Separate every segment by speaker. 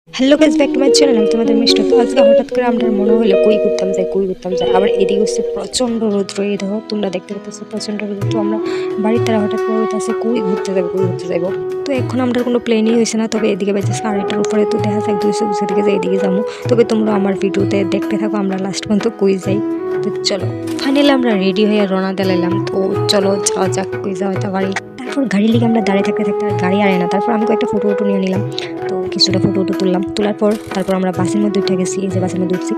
Speaker 1: Hello guys, back to my channel. আমি তোমাদের মিষ্টি। তো আজকে হঠাৎ করে আমার মনে হলো কই ঘুরতাম যাই। আবার এদিকে হচ্ছে প্রচণ্ড রৌদ্র। এই দেখো, তোমরা দেখতে পাচ্ছ প্রচণ্ড রৌদ্র। তো আমরা বাড়ির তারা হঠাৎ করে হইতেছে কই ঘুরতে যাবো। তো এখন আমরা কোনো প্লেনই হয়েছে না। তবে এদিকে বেঁচেছে আড়াইটার উপরে। তো দেখা যাক 200 দিকে যাই, এদিকে যাবো। তবে তোমরা আমার ভিডিওতে দেখতে থাকো আমরা লাস্ট পর্যন্ত কই যাই। তো চলো, ফাইনালি আমরা রেডি হয়ে রওনা দিলাম। তো চলো যাওয়া যাক, কই যাওয়া হয়তো বাড়ি। তারপর গাড়ি লিগে আমরা দাঁড়িয়ে থাকতে থাকতে আর গাড়ি আরে না। তারপর আমি কয়েকটা ফটো নিয়ে নিলাম। তো কিছুটা ফটো তুললাম। তারপর আমরা বাসের মধ্যে উঠে গেছি। এই যে বাসের মধ্যে উঠছি,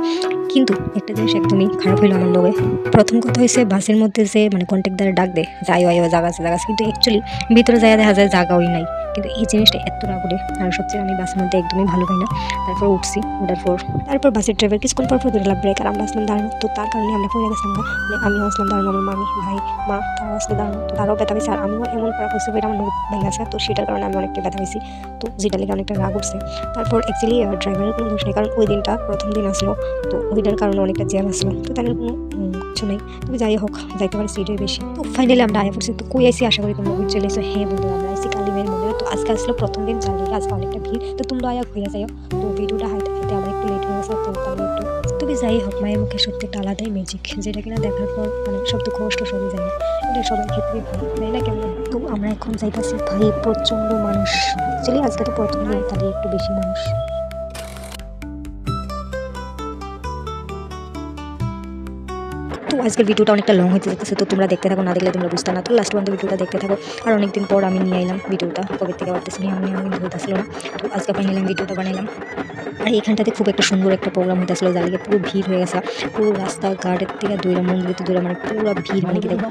Speaker 1: কিন্তু একটা জিনিস একদমই খারাপ হইলো আমার লগে। প্রথম কথা হয়েছে, বাসের মধ্যে যে মানে কন্ট্যাক্টদারে ডাক দেয় যাই জায়গা আছে, কিন্তু অ্যাকচুয়ালি ভিতরে যাইয়া দেখা যায় জায়গাই নাই। কিন্তু এই জিনিসটা এত রাগ ওঠে। আর সবচেয়ে আমি বাসের মধ্যে একদমই ভালো পাই না। তারপর উঠছি, তারপর বাসের ড্রাইভার কিছুক্ষণ পর ধরে ব্রেক, আর আমরা আসলাম দাঁড়ানো। তো তার কারণে আমরা পড়ে গেছিলাম না। মানে আমিও আসলাম দাঁড়ানো, আমার মামি ভাই মা তারাও আসলে দাঁড়ানো। তো তারাও ব্যথা পেয়েছে, আর আমিও এমন খারাপ হয়েছে এটা আমার ভেঙে আছে। তো সেটার কারণে আমি অনেকটা ব্যথা পেয়েছি। তো যেটা লেগে অনেকটা রাগ উঠছে। তারপর অ্যাকচুয়ালি ড্রাইভারের কোনো দোষ নেই, কারণ ওই দিনটা প্রথম দিন আসলো। তো ওইটার কারণে অনেকটা জ্যাম আসলো। তো তাদের কোনো কিছু নেই। তবে যাই হোক, যাইতে পারে সিটের বেশি। তো ফাইনালি আমরা আয়া পড়ছি। তো কই আইসি, আশা করি তোমরা বুঝে চলে এসো। হ্যাঁ বন্ধু, আমরা আইসি কালিমের মন্দিরে। তো আজকে আসলো প্রথম দিন, জানি আজকে অনেকটা ভিড়। তো তোমরা আয়া ঘুরে যাও। তো ভিডিওটা হাইতে হাইতে আমার একটু লেট হয়ে গেছে। তো তাহলে একটু, তবে যাই হোক, মায়ের মুখে সত্যি একটা আলাদাই ম্যাজিক, যেটা কিনা দেখার পর মানে সব দুঃখ কষ্ট সবই যায় না। এটা সবার ক্ষেত্রেই হয়, তাই না? কেমন? তো আমরা এখন যাইতেছি ভাই, প্রচণ্ড মানুষ। অ্যাকচুয়ালি আজকে তো প্রথম দিন, তাহলে একটু বেশি মানুষ। তো আজকের ভিডিওটা অনেকটা লং হতে যেতেছে। তো তোমরা দেখতে থাকো, না দেখলে তোমরা বুঝতে না। তো লাস্ট পর্যন্ত ভিডিওটা দেখতে থাকো। আর অনেকদিন পর আমি নিয়ে এলাম ভিডিওটা, কবে থেকে ভাবতেছি আমি হইতেছিল না। তো আজকে ফাইনালি আমি ভিডিওটা বানাইলাম। আর এখানটাতে খুব একটা সুন্দর একটা প্রোগ্রাম হইতেছিল, যার লিগে পুরো ভিড় হয়ে গেছে। পুরো রাস্তাঘাটের থেকে দূরে মন্দিরে দূরে মানে পুরো ভিড়, মানে কি দেখো।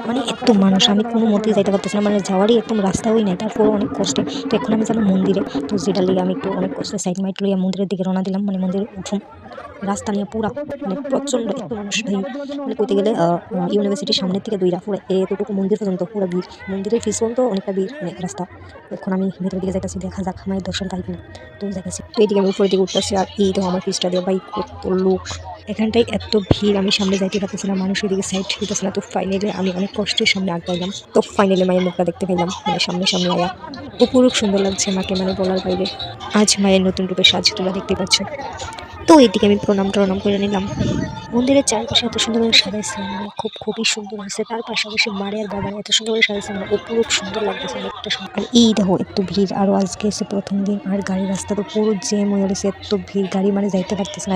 Speaker 1: মানে এত মানুষ, আমি কোনো মতেই যাইতে পারতেছি না। মানে যাওয়ারই একদম রাস্তাও নাই, তারপরও অনেক কষ্টে। তো এখন আমি যাবো মন্দিরে। তো যেটা লিগে আমি একটু অনেক কষ্টে সাইড মাইট লইয়া মন্দিরের দিকে রওনা দিলাম। মানে মন্দিরে উঠুন, রাস্তা নিয়ে পুরা মানে প্রচণ্ড এত মানুষ ভাই। মানে করতে গেলে ইউনিভার্সিটির সামনের থেকে দুইটা পুরো এতটুকু মন্দির পর্যন্ত পুরো ভিড়। মন্দিরের ফিস পর্যন্ত অনেকটা ভিড়, মানে রাস্তা। এখন আমি ভেতরের দিকে যাইতেছি, দেখা যাক মায়ের দর্শন পাই কিনা। তো দেখাচ্ছি, তো এইদিকে আমি উপরের দিকে উঠতেছি। আর এই তো আমার ফিসটা দিয়ে ভাই কত লোক। এখানটায় এত ভিড়, আমি সামনে যাইতে পারতেছি না, মানুষের দিকে সাইড হইতেছে না। তো ফাইনালি আমি অনেক কষ্টের সামনে আগ পাইলাম। তো ফাইনালি মায়ের মুখটা দেখতে পাইলাম, মানে সামনে আয়া অপরূপ সুন্দর লাগছে মাকে, মানে বলার বাইরে। আজ মায়ের নতুন রূপে সাজ তোমরা দেখতে পাচ্ছ। তো এইদিকে আমি প্রণাম করে নিলাম। মন্দিরের চারপাশে এত সুন্দর করে সাজাইছে, মানে খুবই সুন্দর হয়েছে। তার পাশাপাশি মারে আর বাবার এত সুন্দর করে সাজাইছে, মানে অপরূপ সুন্দর লাগতেছে অনেকটা সুন্দর। আর এই দেখো এত ভিড়, আরও আজকে এসে প্রথম দিন। আর গাড়ির রাস্তা তো পুরো জ্যাম হয়ে গেছে, এত ভিড়, গাড়ি মানে যাইতে পারতেছে না।